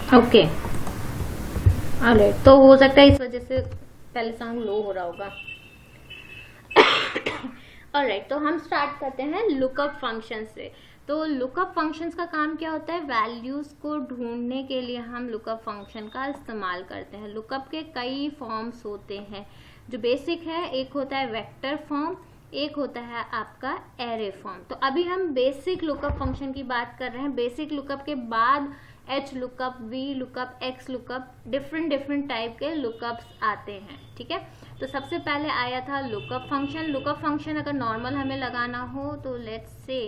Okay alright, तो हो सकता है इस वजह से पहले साउंड लो हो रहा होगा। ऑलराइट, तो हम स्टार्ट करते हैं लुकअप फंक्शन से। तो लुकअप फंक्शंस का काम क्या होता है, वैल्यूज को ढूंढने के लिए हम लुकअप फंक्शन का इस्तेमाल करते हैं। लुकअप के कई फॉर्म्स होते हैं जो बेसिक है, एक होता है वेक्टर फॉर्म, एक होता है आपका एरे फॉर्म। तो अभी हम बेसिक लुकअप फंक्शन की बात कर रहे हैं। बेसिक लुकअप के बाद H lookup, V lookup, x lookup, different type के लुकअप्स आते हैं। ठीक है, तो सबसे पहले आया था लुकअप फंक्शन। लुकअप फंक्शन अगर नॉर्मल हमें लगाना हो तो लेट्स से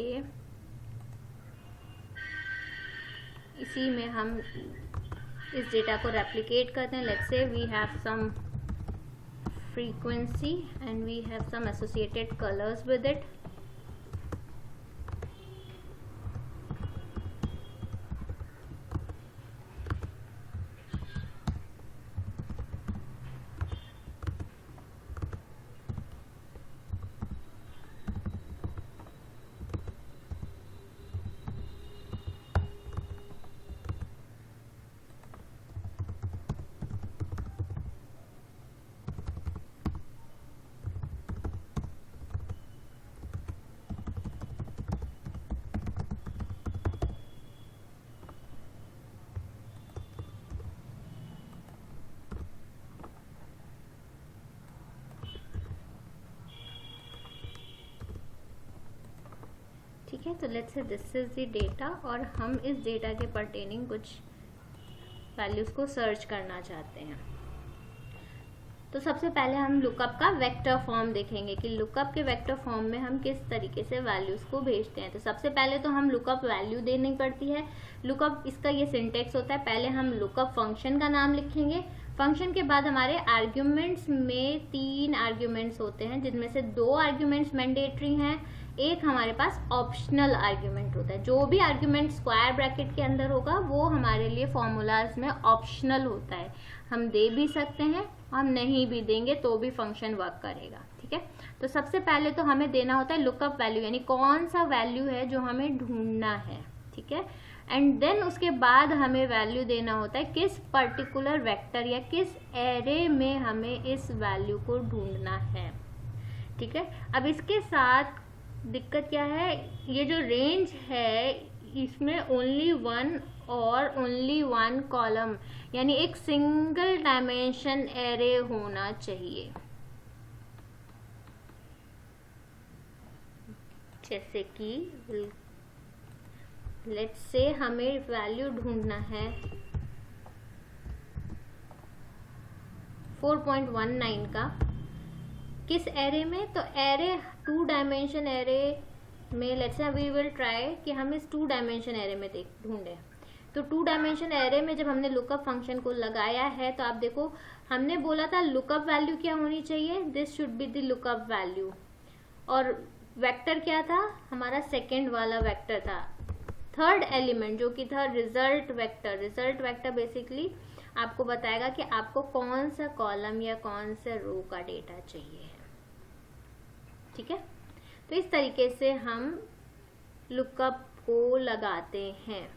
इसी में हम इस डेटा को रेप्लिकेट करते हैं। Let's say we have some frequency and we have some associated colors with it. ठीक है, तो लेट्स से दिस इज द डेटा और हम इस डेटा के परटेनिंग कुछ वैल्यूज को सर्च करना चाहते हैं। तो सबसे पहले हम लुकअप का वेक्टर फॉर्म देखेंगे कि लुकअप के वेक्टर फॉर्म में हम किस तरीके से वैल्यूज को भेजते हैं। तो सबसे पहले तो हम लुकअप वैल्यू देनी पड़ती है। लुकअप, इसका ये सिंटेक्स होता है, पहले हम लुकअप फंक्शन का नाम लिखेंगे। फंक्शन के बाद हमारे आर्ग्यूमेंट्स में 3 आर्ग्यूमेंट्स होते हैं, जिनमें से 2 आर्ग्यूमेंट्स मैंडेटरी हैं, एक हमारे पास ऑप्शनल आर्ग्यूमेंट होता है। जो भी आर्ग्यूमेंट स्क्वायर ब्रैकेट के अंदर होगा वो हमारे लिए फॉर्मूलाज में ऑप्शनल होता है। हम दे भी सकते हैं, हम नहीं भी देंगे तो भी फंक्शन वर्क करेगा। ठीक है, तो सबसे पहले तो हमें देना होता है लुकअप वैल्यू, यानी कौन सा वैल्यू है जो हमें ढूंढना है। ठीक है, एंड देन उसके बाद हमें वैल्यू देना होता है किस पर्टिकुलर वेक्टर या किस एरे में हमें इस वैल्यू को ढूंढना है। ठीक है, अब इसके साथ दिक्कत क्या है, ये जो रेंज है इसमें ओनली 1 और ओनली 1 कॉलम, यानी एक सिंगल डायमेंशन एरे होना चाहिए। जैसे कि लेट्स से हमें वैल्यू ढूंढना है 4.19 का, किस एरे में, तो एरे 2 डायमेंशन एरे में let's say we will try कि हम इस 2 डायमेंशन एरे में ढूंढें। तो 2 डायमेंशन एरे में जब हमने लुकअप फंक्शन को लगाया है तो आप देखो हमने बोला था लुकअप वैल्यू क्या होनी चाहिए, this should be the lookup value. और वेक्टर क्या था, हमारा सेकेंड वाला वेक्टर था। थर्ड एलिमेंट जो कि था result vector. Result vector basically आपको बताएगा कि आपको कौन सा कॉलम या कौन से रो का डेटा चाहिए है। ठीक है, तो इस तरीके से हम लुकअप को लगाते हैं।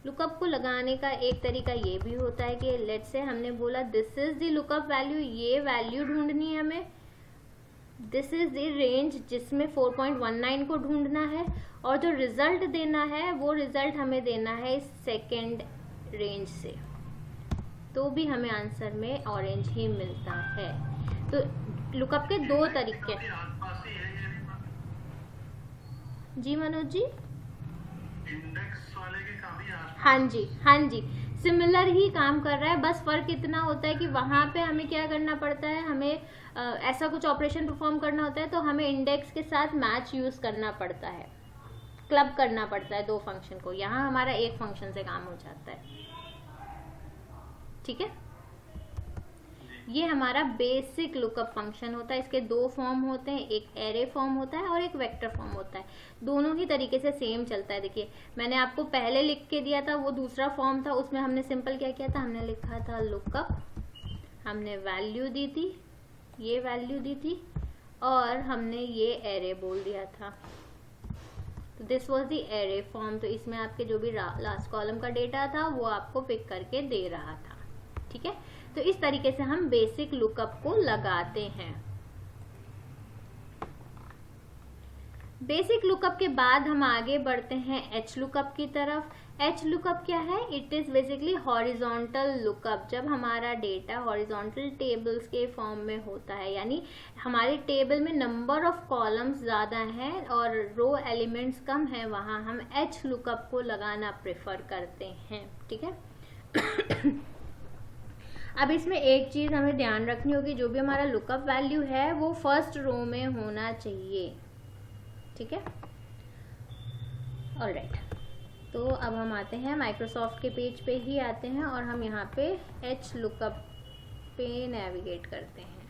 लुकअप को लगाने का एक तरीका ये भी होता है कि लेट्स से हमने बोला this is the lookup value, ये वैल्यू ढूंढनी है हमें, दिस इज द रेंज जिसमें 4.19 को ढूंढना है, और जो रिजल्ट देना है वो रिजल्ट हमें देना है इस सेकेंड रेंज से, तो भी हमें आंसर में ऑरेंज ही मिलता है। तो लुकअप के 2 तरीके। जी मनोज जी, इंडेक्स वाले के काफी हाँ जी सिमिलर ही काम कर रहा है, बस फर्क इतना होता है कि वहां पे हमें क्या करना पड़ता है, हमें ऐसा कुछ ऑपरेशन परफॉर्म करना होता है तो हमें इंडेक्स के साथ मैच यूज करना पड़ता है, क्लब करना पड़ता है 2 फंक्शन को। यहाँ हमारा एक फंक्शन से काम हो जाता है। ठीक है, ये हमारा बेसिक लुकअप फंक्शन होता है। इसके 2 फॉर्म होते हैं, एक एरे फॉर्म होता है और एक वेक्टर फॉर्म होता है। दोनों ही तरीके से सेम चलता है। देखिए मैंने आपको पहले लिख के दिया था, वो दूसरा फॉर्म था, उसमें हमने सिंपल क्या किया था, हमने लिखा था लुकअप, हमने वैल्यू दी थी, ये वैल्यू दी थी और हमने ये एरे बोल दिया था। तो this was the array form. तो इसमें आपके जो भी लास्ट कॉलम का डेटा था वो आपको पिक करके दे रहा था। ठीक है, तो इस तरीके से हम बेसिक लुकअप को लगाते हैं। बेसिक लुकअप के बाद हम आगे बढ़ते हैं एच लुकअप की तरफ। एच लुकअप क्या है? It is basically horizontal lookup. जब हमारा डेटा हॉरिजॉन्टल टेबल्स के फॉर्म में होता है, यानी हमारे टेबल में नंबर ऑफ कॉलम्स ज़्यादा हैं और रो एलिमेंट्स कम हैं, वहाँ हम एच लुकअप को लगाना प्रेफर करते हैं। ठीक है। अब इसमें एक चीज़ हमें ध्यान रखनी होगी, जो भी हमारा लुकअप वैल्यू है वो फर्स्ट रो में होना चाहिए। ठीक है, ऑलराइट। तो अब हम आते हैं माइक्रोसॉफ्ट के पेज पे ही आते हैं और हम यहाँ पे एच लुकअप पे नेविगेट करते हैं।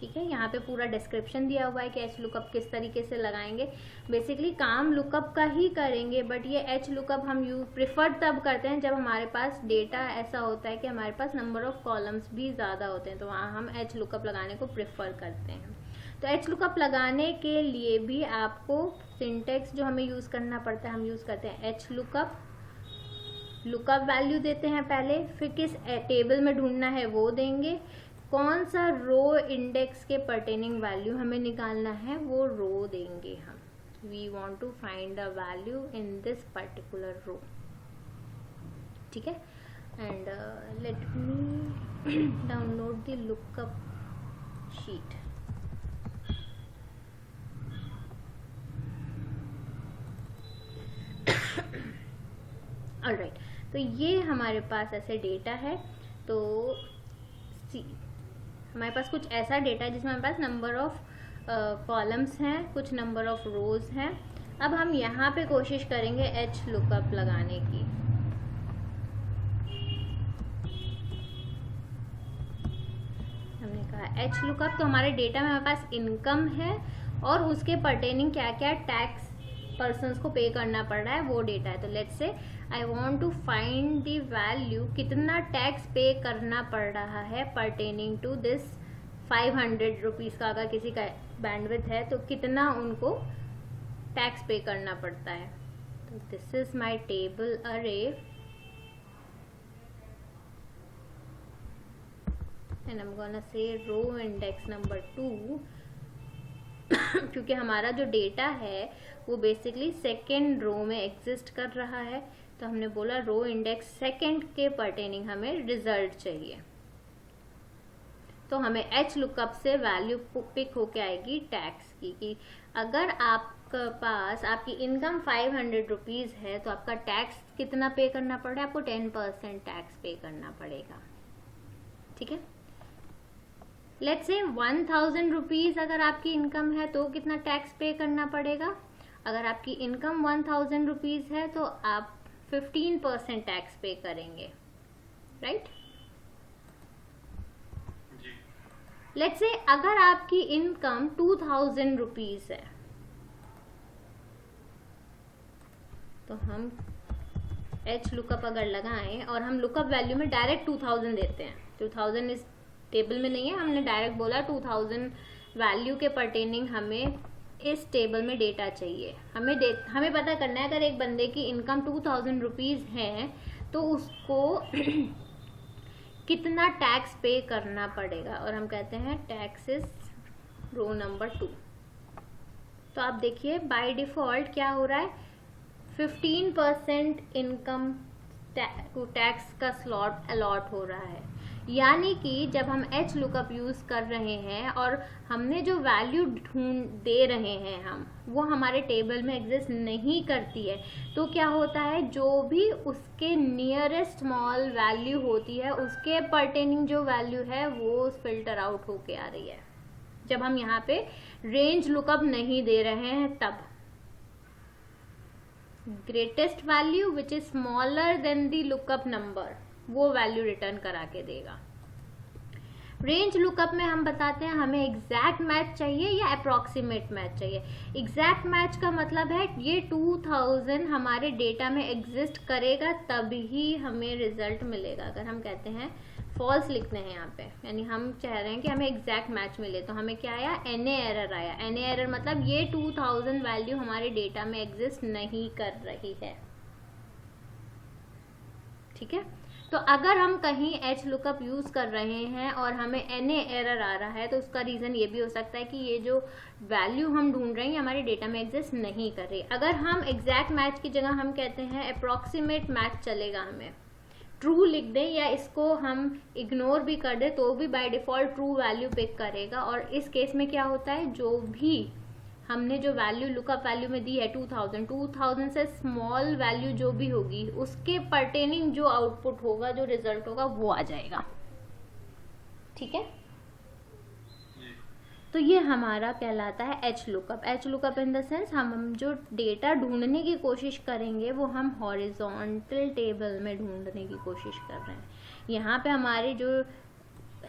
ठीक है, यहाँ पे पूरा डिस्क्रिप्शन दिया हुआ है कि एच लुकअप किस तरीके से लगाएंगे। बेसिकली काम लुकअप का ही करेंगे, बट ये एच लुकअप हम प्रिफर तब करते हैं जब हमारे पास डेटा ऐसा होता है कि हमारे पास नंबर ऑफ कॉलम्स भी ज़्यादा होते हैं, तो वहाँ हम एच लुकअप लगाने को प्रिफर करते हैं। तो एच लुकअप लगाने के लिए भी आपको सिंटेक्स जो हमें यूज़ करना पड़ता है, हम यूज़ करते हैं एच लुकअप। लुकअप वैल्यू देते हैं पहले, फिर किस टेबल में ढूंढना है वो देंगे, कौन सा रो इंडेक्स के पर्टेनिंग वैल्यू हमें निकालना है वो रो देंगे हम। We want to find the value in this particular row. ठीक है, and let me download the lookup sheet. Alright, तो ये हमारे पास ऐसे डेटा है। तो हमारे पास कुछ ऐसा डेटा है जिसमें हमारे पास नंबर ऑफ कॉलम्स हैं, कुछ नंबर ऑफ रोज हैं। अब हम यहाँ पे कोशिश करेंगे एच लुकअप लगाने की। हमने कहा एच लुकअप, तो हमारे डेटा में हमारे पास इनकम है और उसके पर्टेनिंग क्या क्या टैक्स पर्सन्स को पे करना पड़ रहा है वो डेटा है। तो let's say I want to find the value, कितना टैक्स पे करना पड़ रहा है पर्टेनिंग टू दिस 500 रुपीज़ का अगर किसी का बैंडविड्थ है तो कितना उनको टैक्स पे करना पड़ता है। तो this is my table array and I am gonna say row index number 2 क्योंकि हमारा जो डेटा है वो बेसिकली सेकेंड रो में एग्जिस्ट कर रहा है, तो हमने बोला रो इंडेक्स सेकेंड के पर्टेनिंग हमें रिजल्ट चाहिए। तो हमें एच लुकअप से वैल्यू पिक होके आएगी टैक्स की, कि अगर आपके पास आपकी इनकम 500 रुपीज़ है तो आपका टैक्स कितना पे करना पड़ रहा है, आपको 10% टैक्स पे करना पड़ेगा। ठीक है, लेट्स से 1000 रुपीज़ अगर आपकी इनकम है तो कितना टैक्स पे करना पड़ेगा। अगर आपकी इनकम 1000 रुपीज़ है तो आप 15% टैक्स पे करेंगे, राइट। लेट्स से अगर आपकी इनकम 2000 रुपीज़ है तो हम एच लुकअप अगर लगाएं और हम लुकअप वैल्यू में डायरेक्ट 2000 देते हैं, 2000 इस टेबल में नहीं है, हमने डायरेक्ट बोला 2000 वैल्यू के पर्टेनिंग हमें इस टेबल में डेटा चाहिए। हमें पता करना है अगर एक बंदे की इनकम 2000 रुपीज़ है तो उसको कितना टैक्स पे करना पड़ेगा, और हम कहते हैं टैक्स इज रो नंबर 2। तो आप देखिए बाय डिफ़ॉल्ट क्या हो रहा है, 15% इनकम टैक्स का स्लॉट अलॉट हो रहा है। यानी कि जब हम एच लुकअप यूज़ कर रहे हैं और हमने जो वैल्यू ढूंढ दे रहे हैं हम वो हमारे टेबल में एग्जिस्ट नहीं करती है, तो क्या होता है, जो भी उसके नियरेस्ट स्मॉल वैल्यू होती है उसके पर्टेनिंग जो वैल्यू है वो फिल्टर आउट होके आ रही है। जब हम यहाँ पे रेंज लुकअप नहीं दे रहे हैं तब greatest value which is smaller than the lookup number वो वैल्यू रिटर्न करा के देगा। रेंज लुकअप में हम बताते हैं हमें एग्जैक्ट मैच चाहिए या अप्रॉक्सीमेट मैच चाहिए। एग्जैक्ट मैच का मतलब है ये 2000 हमारे डेटा में एग्जिस्ट करेगा तभी हमें रिजल्ट मिलेगा। अगर हम कहते हैं फॉल्स लिखते हैं यहाँ पे, यानी हम चाह रहे हैं कि हमें एग्जैक्ट मैच मिले, तो हमें क्या आया, NA एरर आया। NA एरर मतलब ये 2000 वैल्यू हमारे डेटा में एग्जिस्ट नहीं कर रही है। ठीक है, तो अगर हम कहीं एच लुकअप यूज कर रहे हैं और हमें NA एरर आ रहा है, तो उसका रीजन ये भी हो सकता है कि ये जो वैल्यू हम ढूंढ रहे हैं हमारे डेटा में एग्जिस्ट नहीं कर रही। अगर हम एग्जैक्ट मैच की जगह हम कहते हैं अप्रॉक्सीमेट मैच चलेगा, हमें ट्रू लिख दें या इसको हम इग्नोर भी कर दें तो भी by default true value pick करेगा। और इस केस में क्या होता है, जो भी हमने जो वैल्यू लुकअप वैल्यू में दी है 2000 से स्मॉल वैल्यू जो भी होगी उसके पर्टेनिंग जो आउटपुट होगा, जो रिजल्ट होगा वो आ जाएगा। ठीक है, तो ये हमारा कहलाता है H lookup. H lookup in the sense हम जो डेटा ढूंढने की कोशिश करेंगे वो हम हॉरिजॉन्टल टेबल में ढूंढने की कोशिश कर रहे हैं। यहाँ पे हमारे जो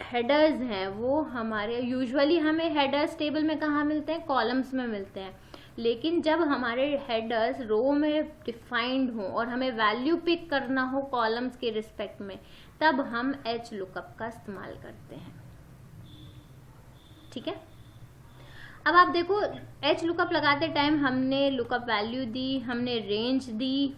हेडर्स हैं वो हमारे यूजुअली हमें हेडर्स टेबल में कहाँ मिलते हैं, कॉलम्स में मिलते हैं। लेकिन जब हमारे हेडर्स रो में डिफाइंड हो और हमें वैल्यू पिक करना हो कॉलम्स के रिस्पेक्ट में, तब हम एच लुकअप का इस्तेमाल करते हैं। ठीक है, अब आप देखो एच लुकअप लगाते टाइम हमने लुकअप वैल्यू दी, हमने रेंज दी,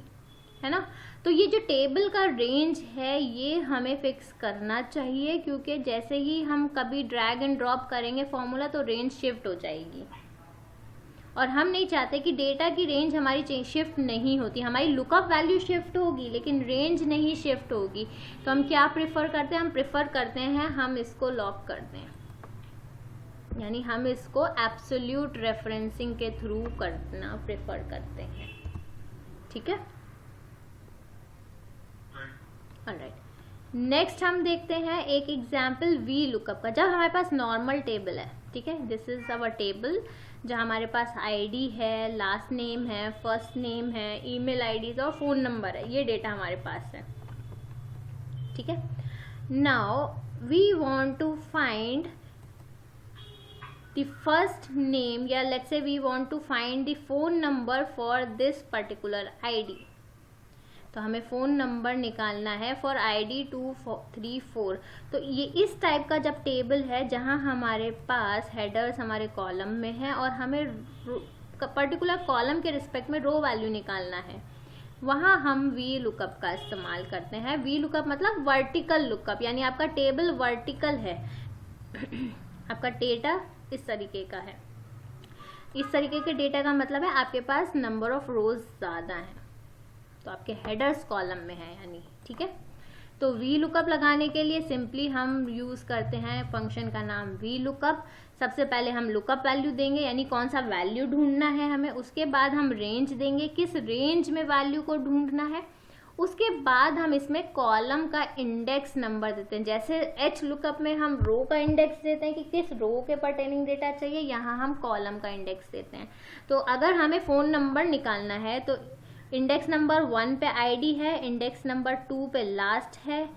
है ना। तो ये जो टेबल का रेंज है ये हमें फिक्स करना चाहिए, क्योंकि जैसे ही हम कभी ड्रैग एंड ड्रॉप करेंगे फॉर्मूला तो रेंज शिफ्ट हो जाएगी, और हम नहीं चाहते कि डेटा की रेंज हमारी शिफ्ट नहीं होती। हमारी लुकअप वैल्यू शिफ्ट होगी लेकिन रेंज नहीं शिफ्ट होगी। तो हम क्या प्रेफर करते हैं, हम प्रेफर करते हैं हम इसको लॉक कर दें, यानी हम इसको एब्सोल्यूट रेफरेंसिंग के थ्रू करना प्रेफर करते हैं। ठीक है, ऑलराइट, नेक्स्ट हम देखते हैं एक एग्जाम्पल वी लुकअप का। जब हमारे पास नॉर्मल टेबल है, ठीक है, दिस इज अवर टेबल जहाँ हमारे पास आईडी है, लास्ट नेम है, फर्स्ट नेम है, ईमेल आईडीज और फोन नंबर है, ये डेटा हमारे पास है। ठीक है, now we want to find the first name, या let's say we want to find the phone number for this particular ID। तो हमें फ़ोन नंबर निकालना है फॉर ID 234। तो ये इस टाइप का जब टेबल है जहाँ हमारे पास हेडर्स हमारे कॉलम में है और हमें पर्टिकुलर कॉलम के रिस्पेक्ट में रो वैल्यू निकालना है, वहाँ हम वी लुकअप का इस्तेमाल करते हैं। वी लुकअप मतलब वर्टिकल लुकअप, यानी आपका टेबल वर्टिकल है, आपका डेटा इस तरीके का है। इस तरीके के डेटा का मतलब है आपके पास नंबर ऑफ रोज ज़्यादा हैं, तो आपके हेडर्स कॉलम में है यानी। ठीक है, तो वी लुकअप लगाने के लिए सिंपली हम यूज़ करते हैं फंक्शन का नाम वी लुकअप। सबसे पहले हम लुकअप वैल्यू देंगे, यानी कौन सा वैल्यू ढूंढना है हमें, उसके बाद हम रेंज देंगे, किस रेंज में वैल्यू को ढूंढना है, उसके बाद हम इसमें कॉलम का इंडेक्स नंबर देते हैं। जैसे एच लुकअप में हम रो का इंडेक्स देते हैं कि किस रो के पर्टेनिंग डेटा चाहिए, यहाँ हम कॉलम का इंडेक्स देते हैं। तो अगर हमें फ़ोन नंबर निकालना है तो इंडेक्स नंबर 1 पे आईडी है, इंडेक्स नंबर 2 पे लास्ट है,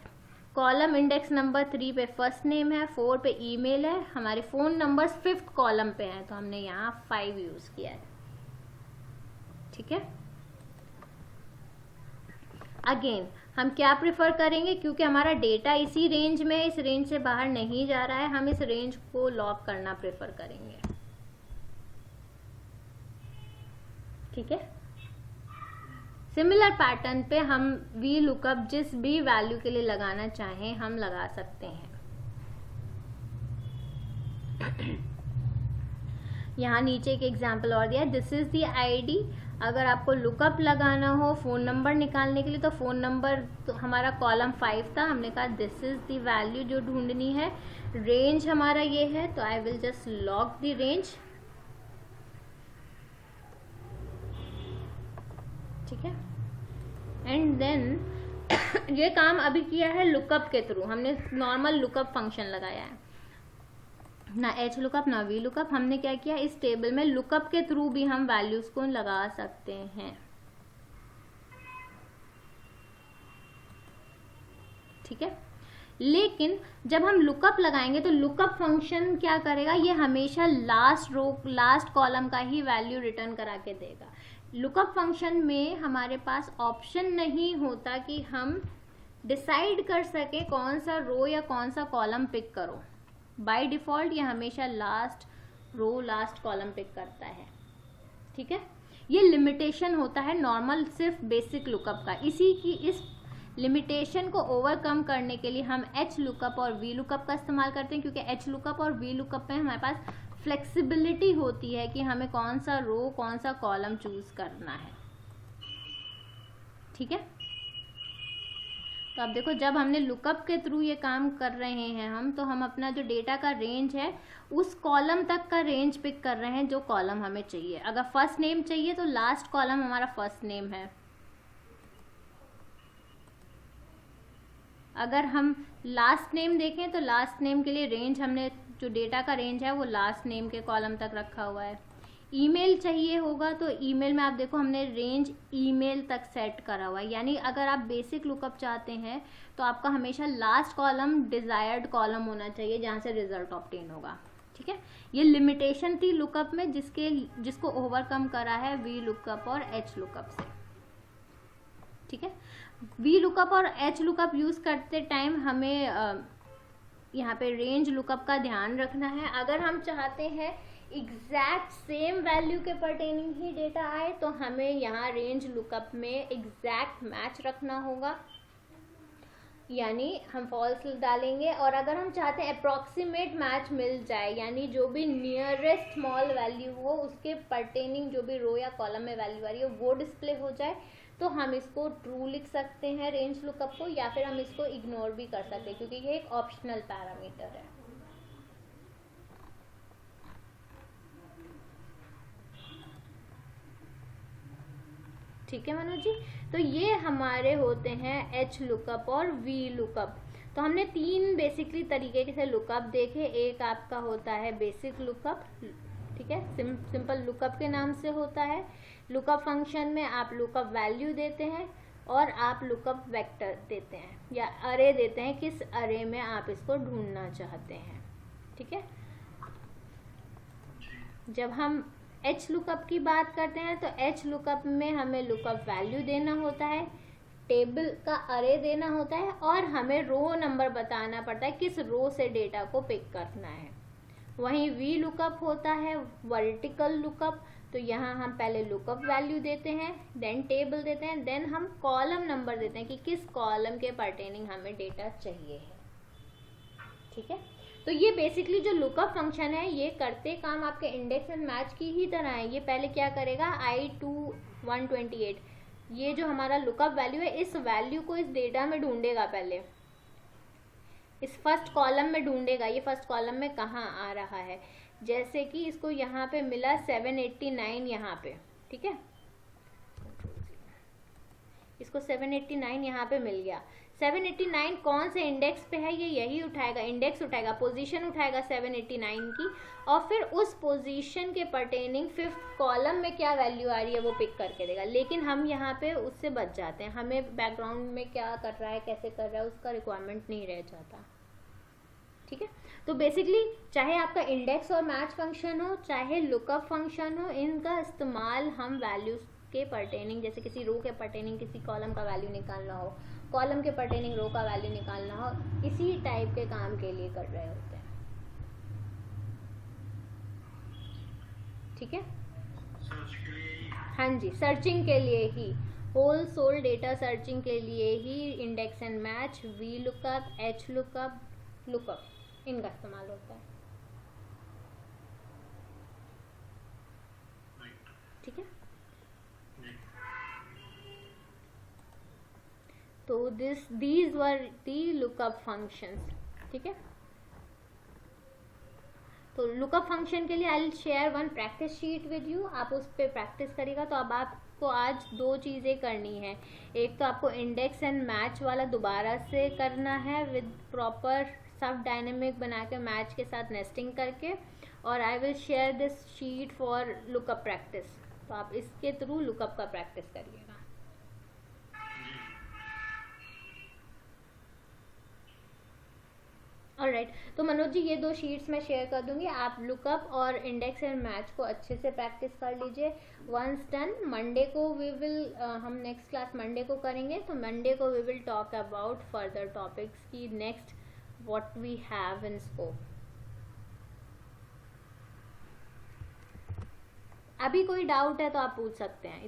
कॉलम इंडेक्स नंबर 3 पे फर्स्ट नेम है, 4 पे ईमेल है, हमारे फ़ोन नंबर्स 5th कॉलम पे हैं, तो हमने यहाँ 5 यूज़ किया है। ठीक है, अगेन हम क्या प्रेफर करेंगे, क्योंकि हमारा डेटा इसी रेंज में, इस रेंज से बाहर नहीं जा रहा है, हम इस रेंज को लॉक करना प्रेफर करेंगे। ठीक है, सिमिलर पैटर्न पे हम वी लुकअप जिस भी वैल्यू के लिए लगाना चाहें हम लगा सकते हैं। यहाँ नीचे एक एग्जाम्पल और दिया है, दिस इज द आईडी। अगर आपको लुकअप लगाना हो फ़ोन नंबर निकालने के लिए, तो फ़ोन नंबर तो हमारा कॉलम 5 था, हमने कहा दिस इज़ द वैल्यू जो ढूंढनी है। रेंज हमारा ये है, तो I will just lock the range. ठीक है, एंड देन ये काम अभी किया है लुकअप के थ्रू, हमने नॉर्मल लुकअप फंक्शन लगाया है, ना एच लुकअप ना वी लुकअप। हमने क्या किया, इस टेबल में लुकअप के थ्रू भी हम वैल्यूज को लगा सकते हैं। ठीक है, लेकिन जब हम लुकअप लगाएंगे तो लुकअप फंक्शन क्या करेगा, ये हमेशा लास्ट कॉलम का ही वैल्यू रिटर्न करा के देगा। लुकअप फंक्शन में हमारे पास ऑप्शन नहीं होता कि हम डिसाइड कर सके कौन सा रो या कौन सा कॉलम पिक करो। बाय डिफ़ॉल्ट ये हमेशा last row last column pick करता है, ठीक है। ये लिमिटेशन होता है नॉर्मल सिर्फ बेसिक लुकअप का। इस लिमिटेशन को ओवरकम करने के लिए हम एच लुकअप और वी लुकअप का इस्तेमाल करते हैं, क्योंकि एच लुकअप और वी लुकअप में हमारे पास फ्लेक्सिबिलिटी होती है कि हमें कौन सा रो कौन सा कॉलम चूज करना है, ठीक है। तो अब देखो, जब हमने लुकअप के थ्रू ये काम कर रहे हैं हम, तो हम अपना जो डेटा का रेंज है उस कॉलम तक का रेंज पिक कर रहे हैं जो कॉलम हमें चाहिए। अगर फर्स्ट नेम चाहिए तो लास्ट कॉलम हमारा फर्स्ट नेम है। अगर हम लास्ट नेम देखें तो लास्ट नेम के लिए रेंज हमने जो डेटा का रेंज है वो लास्ट नेम के कॉलम तक रखा हुआ है। ईमेल चाहिए होगा तो ईमेल में आप देखो हमने रेंज ईमेल तक सेट करा हुआ है। यानी अगर आप बेसिक लुकअप चाहते हैं तो आपका हमेशा लास्ट कॉलम डिजायर्ड कॉलम होना चाहिए जहां से रिजल्ट ऑब्टेन होगा, ठीक है। ये लिमिटेशन थी लुकअप में जिसको ओवरकम करा है वी लुकअप और एच लुकअप से, ठीक है। वी लुकअप और एच लुकअप यूज करते टाइम हमें यहाँ पे रेंज लुकअप का ध्यान रखना है। अगर हम चाहते हैं एग्जैक्ट सेम वैल्यू के पर्टेनिंग ही डेटा आए तो हमें यहाँ रेंज लुकअप में एग्जैक्ट मैच रखना होगा, यानी हम फॉल्स डालेंगे। और अगर हम चाहते हैं अप्रॉक्सीमेट मैच मिल जाए, यानी जो भी नियरेस्ट स्मॉल वैल्यू हो उसके पर्टेनिंग जो भी रो या कॉलम में वैल्यू आ रही है वो डिस्प्ले हो जाए, तो हम इसको ट्रू लिख सकते हैं रेंज लुकअप को, या फिर हम इसको इग्नोर भी कर सकते हैं क्योंकि ये एक ऑप्शनल पैरामीटर है। ठीक है मनोज जी, तो ये हमारे होते हैं एच लुकअप और वी लुकअप। तो हमने तीन बेसिकली तरीके से लुकअप देखे। एक आपका होता है बेसिक लुकअप, ठीक है, सिंपल लुकअप के नाम से होता है। लुकअप फंक्शन में आप लुकअप वैल्यू देते हैं और आप लुकअप वेक्टर देते हैं या अरे देते हैं, किस अरे में आप इसको ढूंढना चाहते हैं, ठीक है। जब हम एच लुकअप की बात करते हैं तो एच लुकअप में हमें लुकअप वैल्यू देना होता है, टेबल का अरे देना होता है और हमें रो नंबर बताना पड़ता है किस रो से डेटा को पिक करना है। वहीं वी लुकअप होता है वर्टिकल लुकअप, तो यहाँ हम पहले लुकअप वैल्यू देते हैं, देन टेबल देते हैं, देन हम कॉलम नंबर देते हैं कि किस कॉलम के पर्टेनिंग हमें डेटा चाहिए है, ठीक है। तो ये बेसिकली जो लुकअप फंक्शन है ये करते काम आपके इंडेक्स एंड मैच की ही तरह है। ये पहले क्या करेगा, I2 128 ये जो हमारा लुकअप वैल्यू है इस वैल्यू को इस डेटा में ढूंढेगा, पहले इस फर्स्ट कॉलम में ढूंढेगा ये फर्स्ट कॉलम में कहाँ आ रहा है। जैसे कि इसको यहाँ पे मिला 789 यहाँ पे, ठीक है, इसको 789 यहाँ पे मिल गया। 789 कौन से इंडेक्स पे है, ये यही उठाएगा, इंडेक्स उठाएगा, पोजीशन उठाएगा 789 की, और फिर उस पोजीशन के पर्टेनिंग फिफ्थ कॉलम में क्या वैल्यू आ रही है वो पिक करके देगा। लेकिन हम यहाँ पे उससे बच जाते हैं, हमें बैकग्राउंड में क्या कर रहा है कैसे कर रहा है उसका रिक्वायरमेंट नहीं रह जाता, ठीक है। तो बेसिकली चाहे आपका इंडेक्स और मैच फंक्शन हो चाहे लुकअप फंक्शन हो, इनका इस्तेमाल हम वैल्यूज के पर्टेनिंग, जैसे किसी रो के पर्टेनिंग किसी कॉलम का वैल्यू निकालना हो, कॉलम के पर्टेनिंग रो का वैल्यू निकालना हो, इसी टाइप के काम के लिए कर रहे होते हैं, ठीक है। सर्च के लिए, हाँ जी, सर्चिंग के लिए ही, होल सोल डेटा सर्चिंग के लिए ही index and match, V lookup, H lookup, lookup इनका इस्तेमाल होता है, ठीक है। तो these were the lookup functions, ठीक है। तो लुकअप फंक्शन के लिए I will share one practice sheet with you, आप उस पर प्रैक्टिस करेगा। तो अब आपको आज दो चीज़ें करनी है, एक तो आपको इंडेक्स एंड मैच वाला दोबारा से करना है विद प्रॉपर सब डायनेमिक बना के मैच के साथ नेस्टिंग करके, और I will share this sheet for lookup practice. तो आप इसके थ्रू लुकअप का प्रैक्टिस करिएगा। ऑलराइट, तो मनोज जी ये 2 शीट्स मैं शेयर कर दूंगी, आप लुकअप और इंडेक्स एंड मैच को अच्छे से प्रैक्टिस कर लीजिए। वंस डन, मंडे को वी विल हम नेक्स्ट क्लास मंडे को करेंगे, तो मंडे को we will talk about further topics की next what we have in scope. अभी कोई डाउट है तो आप पूछ सकते हैं।